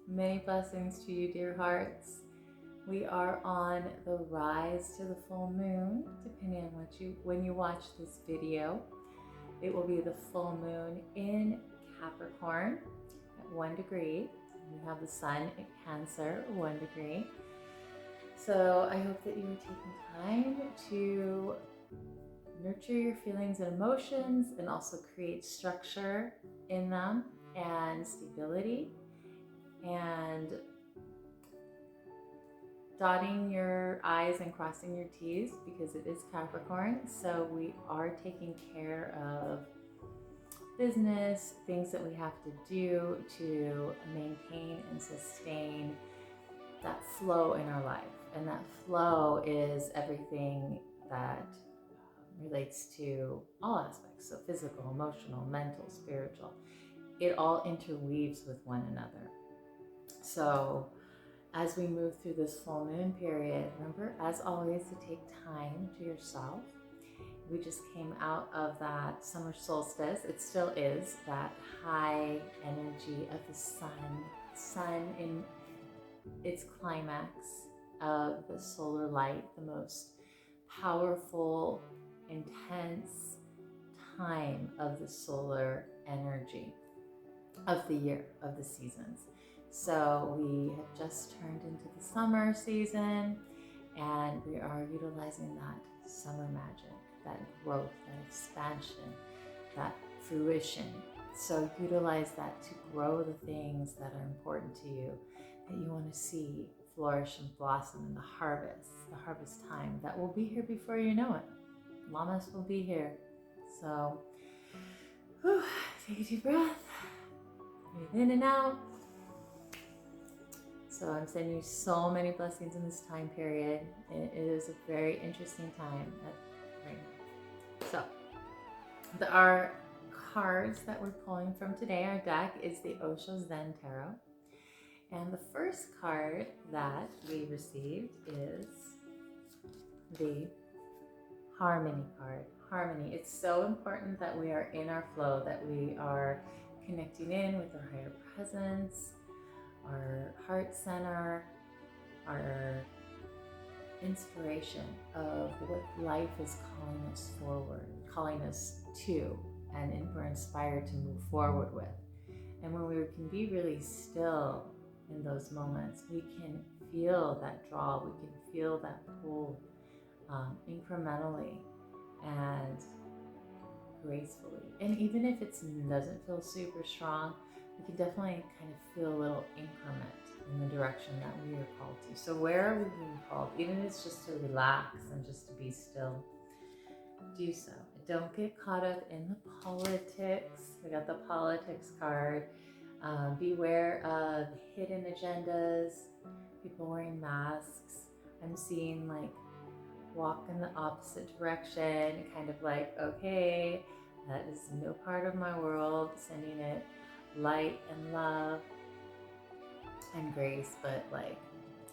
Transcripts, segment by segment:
Many blessings to you, dear hearts. We are on the rise to the full moon, depending on when you watch this video. It will be the full moon in Capricorn at 1 degree. We have the sun in Cancer, 1 degree. So I hope that you are taking time to nurture your feelings and emotions and also create structure in them and stability, and dotting your I's and crossing your T's because it is Capricorn. So we are taking care of business, things that we have to do to maintain and sustain that flow in our life. And that flow is everything that relates to all aspects. So physical, emotional, mental, spiritual. It all interweaves with one another. So as we move through this full moon period, remember, as always, to take time to yourself. We just came out of that summer solstice. It still is that high energy of the sun in its climax of the solar light, the most powerful, intense time of the solar energy of the year, of the seasons. So we have just turned into the summer season, and we are utilizing that summer magic, that growth, that expansion, that fruition. So utilize that to grow the things that are important to you, that you want to see flourish and blossom in the harvest time that will be here before you know it. Lamas will be here. So take a deep breath, breathe in and out. So I'm sending you so many blessings in this time period. It is a very interesting time right now. So our cards that we're pulling from today, our deck is the Osho Zen Tarot. And the first card that we received is the Harmony card. Harmony. It's so important that we are in our flow, that we are connecting in with our higher presence, our heart center, our inspiration of what life is calling us forward, calling us to, and we're inspired to move forward with. And when we can be really still in those moments, we can feel that draw, we can feel that pull incrementally and gracefully. And even if it doesn't feel super strong, we can definitely kind of feel a little increment in the direction that we are called to. So where are we being called? Even if it's just to relax and just to be still, do so. Don't get caught up in the politics. We got the politics card. Beware of hidden agendas, people wearing masks. I'm seeing like walk in the opposite direction, kind of like, okay, that is no part of my world, sending it light and love and grace, but like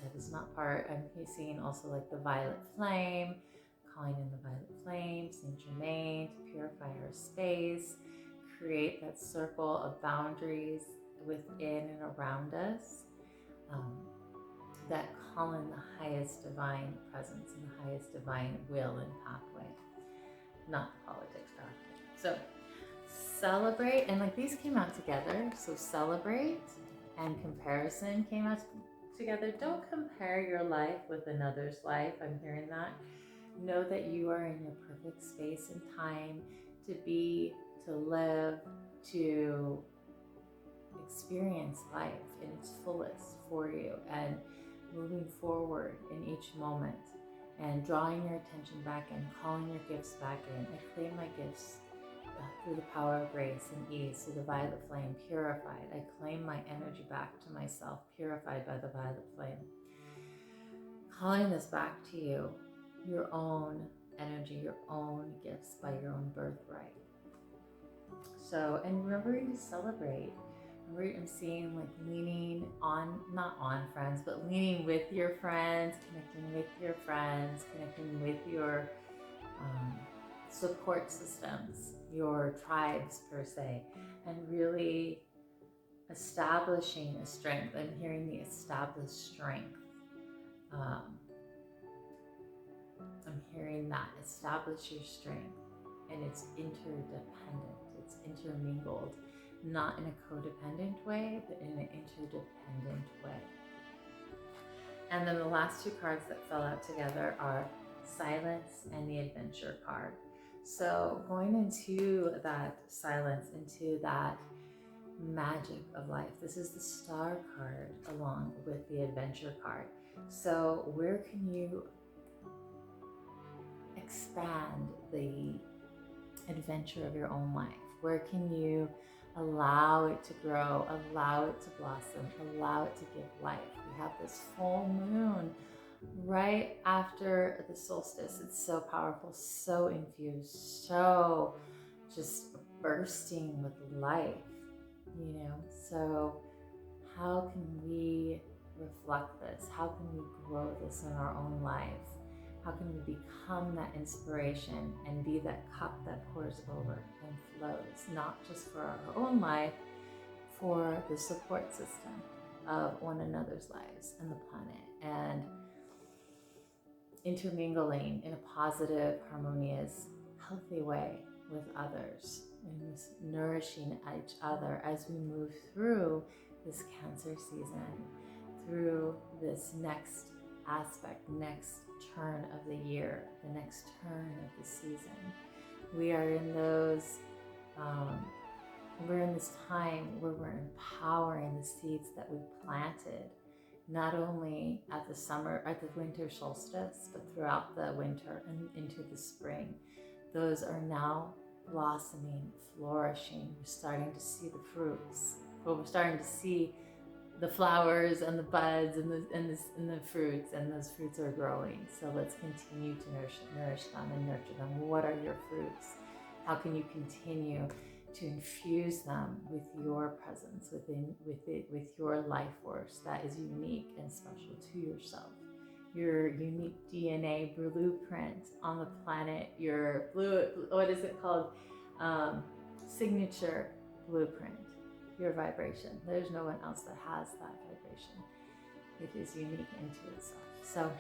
that is not part. I'm seeing also like the violet flame, calling in the violet flame, Saint Germain, to purify our space, create that circle of boundaries within and around us, that call in the highest divine presence and the highest divine will and pathway, not the politics pathway. So celebrate, and like these came out together. So celebrate and comparison came out together. Don't compare your life with another's life. I'm hearing that. Know that you are in your perfect space and time to be, to live, to experience life in its fullest for you, and moving forward in each moment and drawing your attention back and calling your gifts back in. I claim my gifts through the power of grace and ease, through the violet flame, purified. I claim my energy back to myself, purified by the violet flame. Calling this back to you, your own energy, your own gifts by your own birthright. So, and remembering to celebrate. I'm seeing like leaning on, not on friends, but leaning with your friends, connecting with your friends, connecting with your support systems, your tribes per se, and really establishing a strength. I'm hearing the established strength. I'm hearing that establish your strength, and it's interdependent, it's intermingled, not in a codependent way, but in an interdependent way. And then the last two cards that fell out together are silence and the adventure card. So going into that silence, into that magic of life. This is the star card along with the adventure card. So where can you expand the adventure of your own life? Where can you allow it to grow, allow it to blossom, allow it to give life? We have this full moon right after the solstice. It's so powerful, so infused, so just bursting with life, you know? So how can we reflect this? How can we grow this in our own life? How can we become that inspiration and be that cup that pours over and flows, not just for our own life, for the support system of one another's lives and the planet, and intermingling in a positive, harmonious, healthy way with others, and nourishing each other as we move through this Cancer season, through this next aspect, next turn of the year, the next turn of the season. We are in those, we're in this time where we're empowering the seeds that we planted, not only at the winter solstice, but throughout the winter and into the spring. Those are now blossoming, flourishing. We're starting to see the fruits. Well, we're starting to see the flowers and the buds and the fruits, and those fruits are growing. So let's continue to nourish them and nurture them. What are your fruits? How can you continue to infuse them with your presence, with your life force that is unique and special to yourself? Your unique DNA blueprint on the planet, your what is it called? Signature blueprint, your vibration. There's no one else that has that vibration. It is unique into itself. So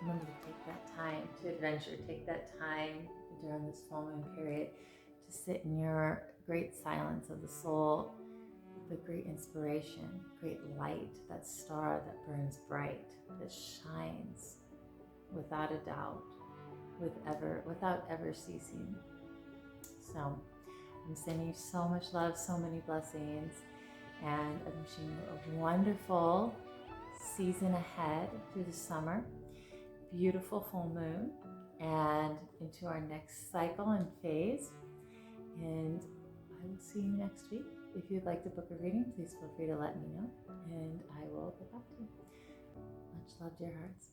remember to take that time to adventure, take that time during this full moon period to sit in your great silence of the soul, the great inspiration, great light, that star that burns bright, that shines without a doubt, without ever ceasing. So I'm sending you so much love, so many blessings, and I'm wishing you a wonderful season ahead through the summer, beautiful full moon, and into our next cycle and phase. And I will see you next week. If you'd like to book a reading, please feel free to let me know, and I will get back to you. Much love, dear hearts.